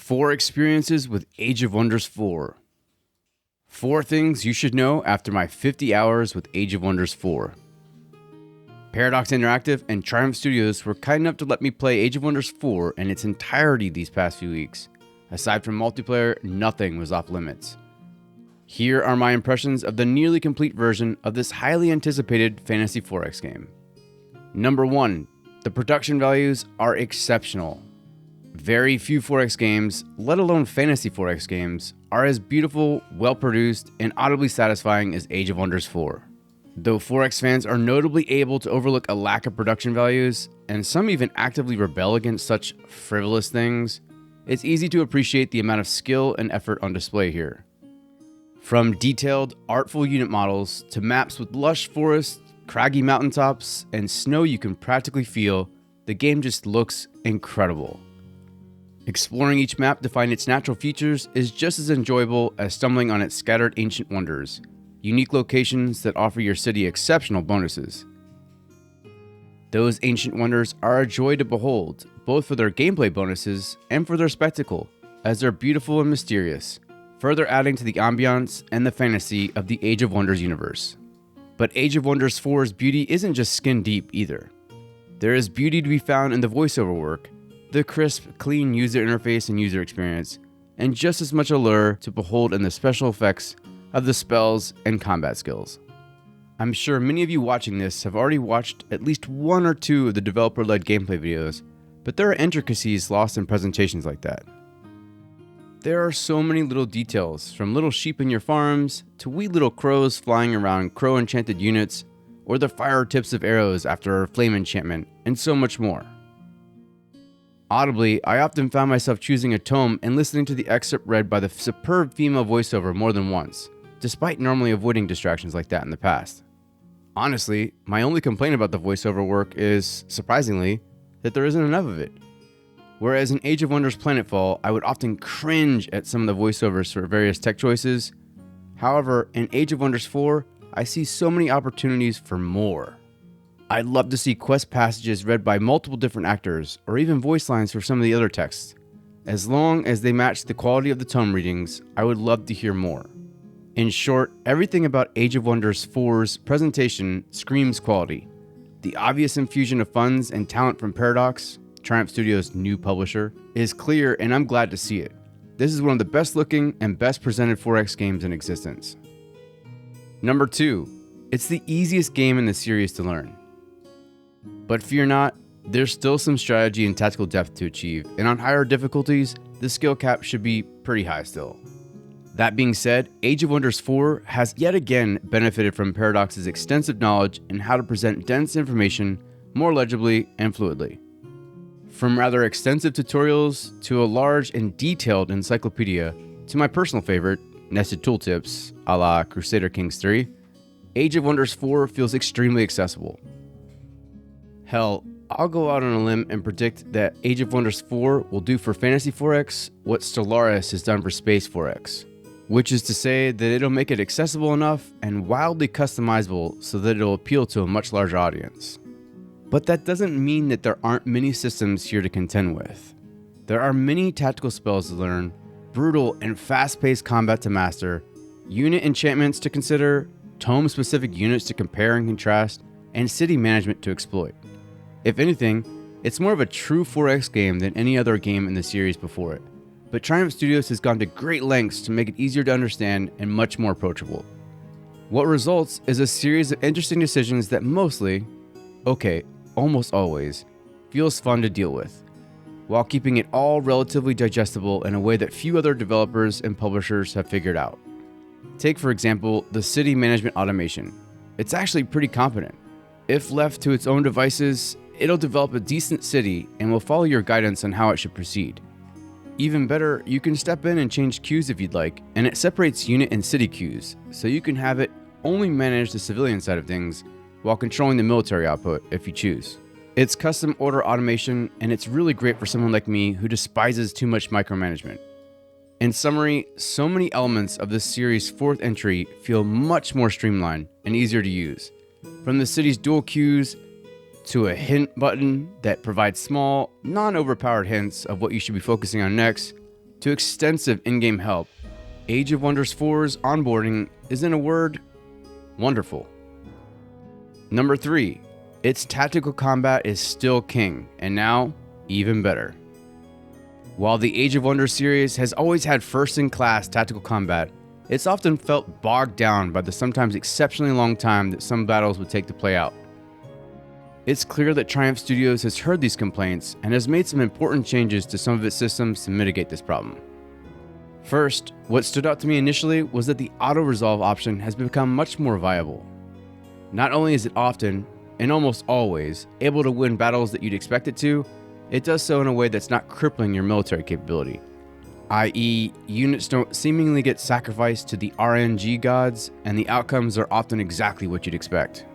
4 experiences with Age of Wonders 4. 4 things you should know after my 50 hours with Age of Wonders 4. Paradox Interactive and Triumph Studios were kind enough to let me play Age of Wonders 4 in its entirety these past few weeks. Aside from multiplayer, nothing was off limits. Here are my impressions of the nearly complete version of this highly anticipated Fantasy 4X game. Number 1. The production values are exceptional. Very few 4X games, let alone Fantasy 4X games, are as beautiful, well-produced, and audibly satisfying as Age of Wonders 4. Though 4X fans are notably able to overlook a lack of production values, and some even actively rebel against such frivolous things, it's easy to appreciate the amount of skill and effort on display here. From detailed, artful unit models to maps with lush forests, craggy mountaintops, and snow you can practically feel, the game just looks incredible. Exploring each map to find its natural features is just as enjoyable as stumbling on its scattered ancient wonders, unique locations that offer your city exceptional bonuses. Those ancient wonders are a joy to behold, both for their gameplay bonuses and for their spectacle, as they're beautiful and mysterious, further adding to the ambiance and the fantasy of the Age of Wonders universe. But Age of Wonders 4's beauty isn't just skin deep either. There is beauty to be found in the voiceover work, the crisp, clean user interface and user experience, and just as much allure to behold in the special effects of the spells and combat skills. I'm sure many of you watching this have already watched at least 1 or 2 of the developer-led gameplay videos, but there are intricacies lost in presentations like that. There are so many little details, from little sheep in your farms, to wee little crows flying around crow-enchanted units, or the fire tips of arrows after a flame enchantment, and so much more. Audibly, I often found myself choosing a tome and listening to the excerpt read by the superb female voiceover more than once, despite normally avoiding distractions like that in the past. Honestly, my only complaint about the voiceover work is, surprisingly, that there isn't enough of it. Whereas in Age of Wonders Planetfall, I would often cringe at some of the voiceovers for various tech choices. However, in Age of Wonders 4, I see so many opportunities for more. I'd love to see quest passages read by multiple different actors, or even voice lines for some of the other texts. As long as they match the quality of the tome readings, I would love to hear more. In short, everything about Age of Wonders 4's presentation screams quality. The obvious infusion of funds and talent from Paradox, Triumph Studios' new publisher, is clear, and I'm glad to see it. This is one of the best looking and best presented 4X games in existence. Number 2. It's the easiest game in the series to learn. But fear not, there's still some strategy and tactical depth to achieve, and on higher difficulties, the skill cap should be pretty high still. That being said, Age of Wonders 4 has yet again benefited from Paradox's extensive knowledge in how to present dense information more legibly and fluidly. From rather extensive tutorials to a large and detailed encyclopedia to my personal favorite, nested tooltips a la Crusader Kings 3, Age of Wonders 4 feels extremely accessible. Hell, I'll go out on a limb and predict that Age of Wonders 4 will do for Fantasy 4X what Stellaris has done for Space 4X, which is to say that it'll make it accessible enough and wildly customizable so that it'll appeal to a much larger audience. But that doesn't mean that there aren't many systems here to contend with. There are many tactical spells to learn, brutal and fast-paced combat to master, unit enchantments to consider, tome-specific units to compare and contrast, and city management to exploit. If anything, it's more of a true 4X game than any other game in the series before it, but Triumph Studios has gone to great lengths to make it easier to understand and much more approachable. What results is a series of interesting decisions that mostly, almost always, feels fun to deal with, while keeping it all relatively digestible in a way that few other developers and publishers have figured out. Take, for example, the city management automation. It's actually pretty competent. If left to its own devices, it'll develop a decent city and will follow your guidance on how it should proceed. Even better, you can step in and change queues if you'd like, and it separates unit and city queues, so you can have it only manage the civilian side of things while controlling the military output if you choose. It's custom order automation, and it's really great for someone like me who despises too much micromanagement. In summary, so many elements of this series' 4th entry feel much more streamlined and easier to use. From the city's dual queues to a hint button that provides small, non-overpowered hints of what you should be focusing on next, to extensive in-game help, Age of Wonders 4's onboarding is, in a word, wonderful. Number 3, its tactical combat is still king, and now even better. While the Age of Wonders series has always had first-in-class tactical combat, it's often felt bogged down by the sometimes exceptionally long time that some battles would take to play out. It's clear that Triumph Studios has heard these complaints and has made some important changes to some of its systems to mitigate this problem. First, what stood out to me initially was that the auto-resolve option has become much more viable. Not only is it often, and almost always, able to win battles that you'd expect it to, it does so in a way that's not crippling your military capability, i.e., units don't seemingly get sacrificed to the RNG gods, and the outcomes are often exactly what you'd expect.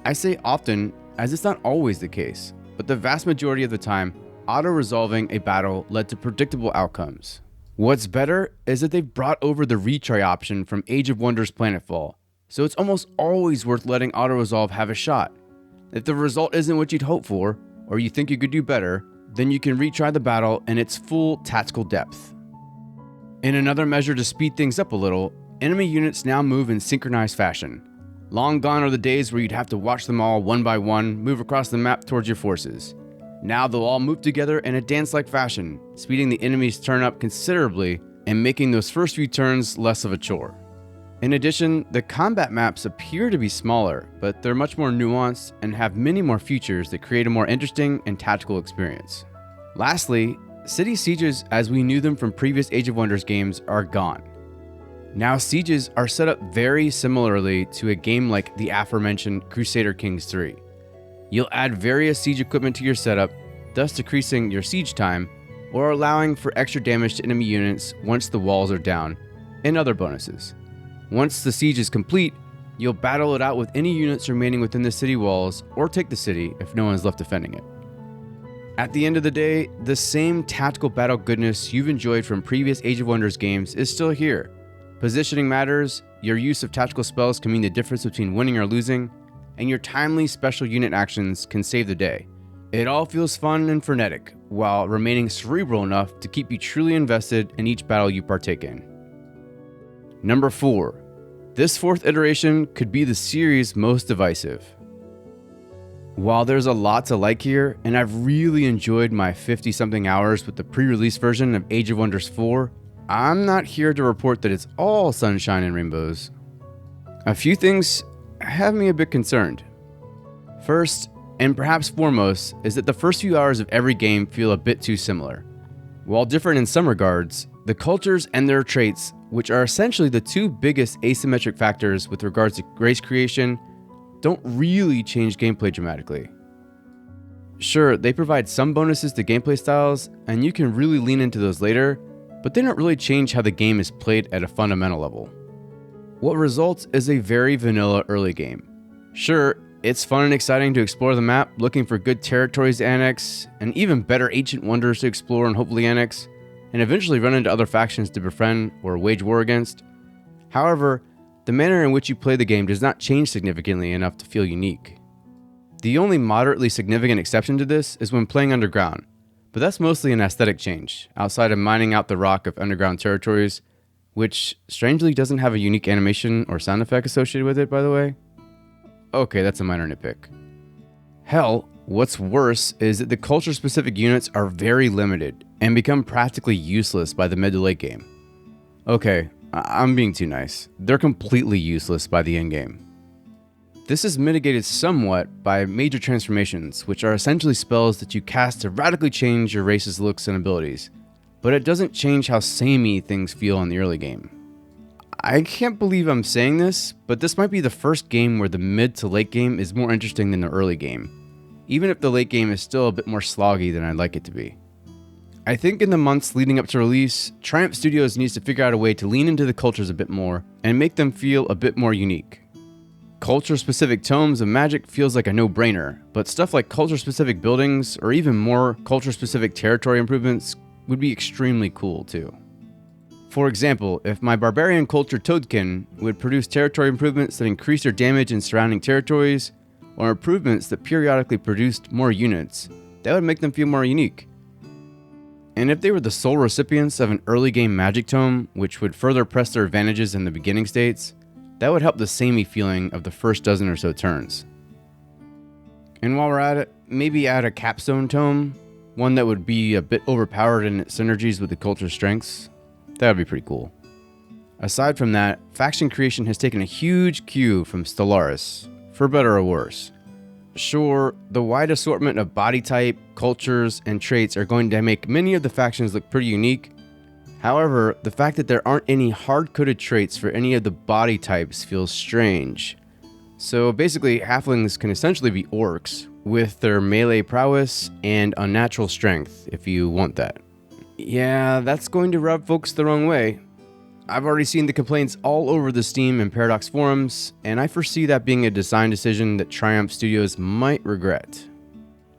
I say often, as it's not always the case, but the vast majority of the time, auto-resolving a battle led to predictable outcomes. What's better is that they've brought over the retry option from Age of Wonders Planetfall, so it's almost always worth letting auto-resolve have a shot. If the result isn't what you'd hope for, or you think you could do better, then you can retry the battle in its full tactical depth. In another measure to speed things up a little, enemy units now move in synchronized fashion. Long gone are the days where you'd have to watch them all one by one move across the map towards your forces. Now they'll all move together in a dance-like fashion, speeding the enemy's turn up considerably and making those first few turns less of a chore. In addition, the combat maps appear to be smaller, but they're much more nuanced and have many more features that create a more interesting and tactical experience. Lastly, city sieges as we knew them from previous Age of Wonders games are gone. Now sieges are set up very similarly to a game like the aforementioned Crusader Kings 3. You'll add various siege equipment to your setup, thus decreasing your siege time, or allowing for extra damage to enemy units once the walls are down, and other bonuses. Once the siege is complete, you'll battle it out with any units remaining within the city walls, or take the city if no one's left defending it. At the end of the day, the same tactical battle goodness you've enjoyed from previous Age of Wonders games is still here. Positioning matters, your use of tactical spells can mean the difference between winning or losing, and your timely special unit actions can save the day. It all feels fun and frenetic, while remaining cerebral enough to keep you truly invested in each battle you partake in. Number 4. This fourth iteration could be the series' most divisive. While there's a lot to like here, and I've really enjoyed my 50-something hours with the pre-release version of Age of Wonders 4, I'm not here to report that it's all sunshine and rainbows. A few things have me a bit concerned. First, and perhaps foremost, is that the first few hours of every game feel a bit too similar. While different in some regards, the cultures and their traits, which are essentially the two biggest asymmetric factors with regards to race creation, don't really change gameplay dramatically. Sure, they provide some bonuses to gameplay styles, and you can really lean into those later, but they don't really change how the game is played at a fundamental level. What results is a very vanilla early game. Sure, it's fun and exciting to explore the map, looking for good territories to annex, and even better ancient wonders to explore and hopefully annex, and eventually run into other factions to befriend or wage war against. However, the manner in which you play the game does not change significantly enough to feel unique. The only moderately significant exception to this is when playing underground, but that's mostly an aesthetic change, outside of mining out the rock of underground territories, which strangely doesn't have a unique animation or sound effect associated with it, by the way. Okay, that's a minor nitpick. Hell, what's worse is that the culture-specific units are very limited and become practically useless by the mid to late game. Okay, I'm being too nice. They're completely useless by the end game. This is mitigated somewhat by major transformations, which are essentially spells that you cast to radically change your race's looks and abilities, but it doesn't change how samey things feel in the early game. I can't believe I'm saying this, but this might be the first game where the mid to late game is more interesting than the early game, even if the late game is still a bit more sloggy than I'd like it to be. I think in the months leading up to release, Triumph Studios needs to figure out a way to lean into the cultures a bit more and make them feel a bit more unique. Culture-specific tomes of magic feels like a no-brainer, but stuff like culture-specific buildings or even more culture-specific territory improvements would be extremely cool too. For example, if my barbarian culture Toadkin would produce territory improvements that increase their damage in surrounding territories, or improvements that periodically produced more units, that would make them feel more unique. And if they were the sole recipients of an early game magic tome, which would further press their advantages in the beginning states, that would help the samey feeling of the first dozen or so turns. And while we're at it, maybe add a capstone tome, one that would be a bit overpowered in its synergies with the culture's strengths. That would be pretty cool. Aside from that, faction creation has taken a huge cue from Stellaris, for better or worse. Sure, the wide assortment of body type, cultures, and traits are going to make many of the factions look pretty unique. However, the fact that there aren't any hard-coded traits for any of the body types feels strange. So basically, halflings can essentially be orcs, with their melee prowess and unnatural strength, if you want that. Yeah, that's going to rub folks the wrong way. I've already seen the complaints all over the Steam and Paradox forums, and I foresee that being a design decision that Triumph Studios might regret.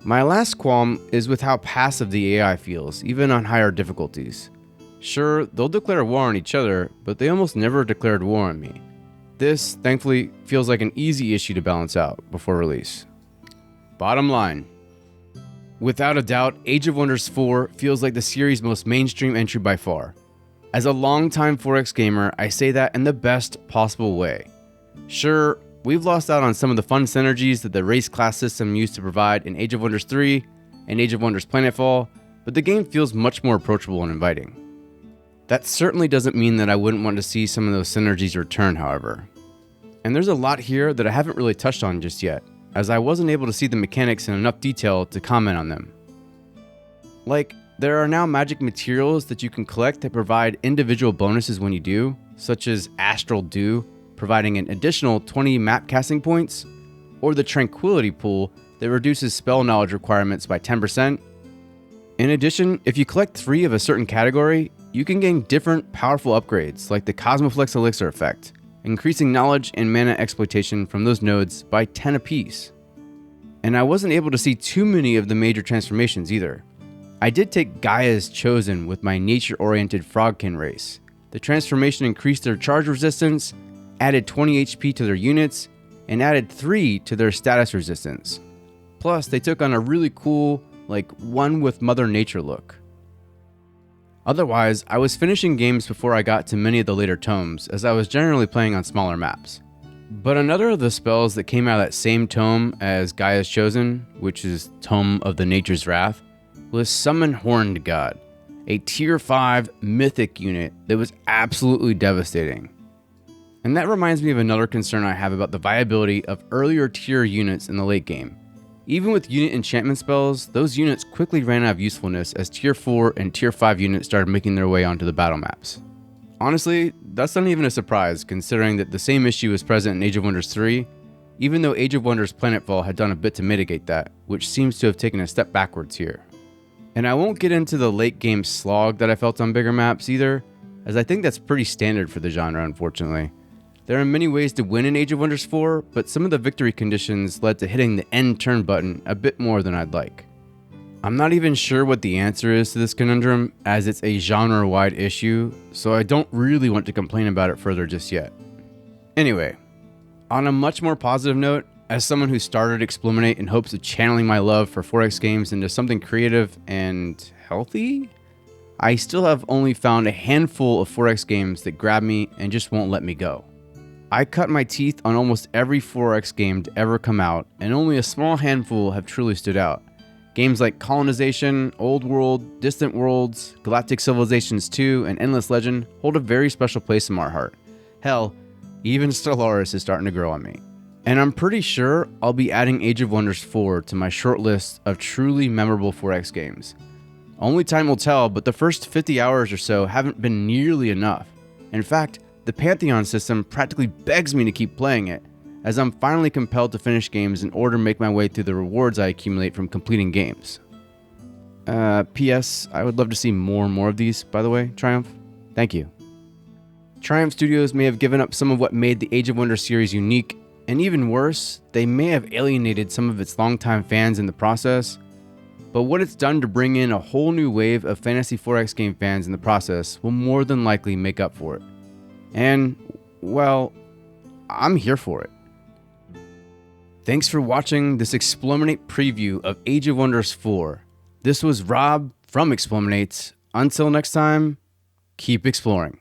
My last qualm is with how passive the AI feels, even on higher difficulties. Sure, they'll declare war on each other, but they almost never declared war on me. This, thankfully, feels like an easy issue to balance out before release. Bottom line. Without a doubt, Age of Wonders 4 feels like the series' most mainstream entry by far. As a longtime 4X gamer, I say that in the best possible way. Sure, we've lost out on some of the fun synergies that the race class system used to provide in Age of Wonders 3 and Age of Wonders Planetfall, but the game feels much more approachable and inviting. That certainly doesn't mean that I wouldn't want to see some of those synergies return, however. And there's a lot here that I haven't really touched on just yet, as I wasn't able to see the mechanics in enough detail to comment on them. Like, there are now magic materials that you can collect that provide individual bonuses when you do, such as Astral Dew, providing an additional 20 map casting points, or the Tranquility Pool that reduces spell knowledge requirements by 10%. In addition, if you collect 3 of a certain category, you can gain different powerful upgrades like the Cosmoflex Elixir effect, increasing knowledge and mana exploitation from those nodes by 10 apiece. And I wasn't able to see too many of the major transformations either. I did take Gaia's Chosen with my nature-oriented Frogkin race. The transformation increased their charge resistance, added 20 HP to their units, and added 3 to their status resistance. Plus, they took on a really cool, one with Mother Nature look. Otherwise, I was finishing games before I got to many of the later tomes, as I was generally playing on smaller maps. But another of the spells that came out of that same tome as Gaia's Chosen, which is Tome of the Nature's Wrath, was Summon Horned God, a tier 5 mythic unit that was absolutely devastating. And that reminds me of another concern I have about the viability of earlier tier units in the late game. Even with unit enchantment spells, those units quickly ran out of usefulness as tier 4 and tier 5 units started making their way onto the battle maps. Honestly, that's not even a surprise considering that the same issue was present in Age of Wonders 3, even though Age of Wonders Planetfall had done a bit to mitigate that, which seems to have taken a step backwards here. And I won't get into the late game slog that I felt on bigger maps either, as I think that's pretty standard for the genre, unfortunately. There are many ways to win in Age of Wonders 4, but some of the victory conditions led to hitting the end turn button a bit more than I'd like. I'm not even sure what the answer is to this conundrum, as it's a genre-wide issue, so I don't really want to complain about it further just yet. Anyway, on a much more positive note, as someone who started Expluminate in hopes of channeling my love for 4X games into something creative and healthy, I still have only found a handful of 4X games that grab me and just won't let me go. I cut my teeth on almost every 4X game to ever come out, and only a small handful have truly stood out. Games like Colonization, Old World, Distant Worlds, Galactic Civilizations 2, and Endless Legend hold a very special place in my heart. Hell, even Stellaris is starting to grow on me. And I'm pretty sure I'll be adding Age of Wonders 4 to my short list of truly memorable 4X games. Only time will tell, but the first 50 hours or so haven't been nearly enough. In fact, the Pantheon system practically begs me to keep playing it, as I'm finally compelled to finish games in order to make my way through the rewards I accumulate from completing games. P.S. I would love to see more and more of these, by the way, Triumph. Thank you. Triumph Studios may have given up some of what made the Age of Wonders series unique, and even worse, they may have alienated some of its longtime fans in the process, but what it's done to bring in a whole new wave of Fantasy 4X game fans in the process will more than likely make up for it. And, well, I'm here for it. Thanks for watching this Expluminate preview of Age of Wonders 4. This was Rob From Explominates, until next time, keep exploring.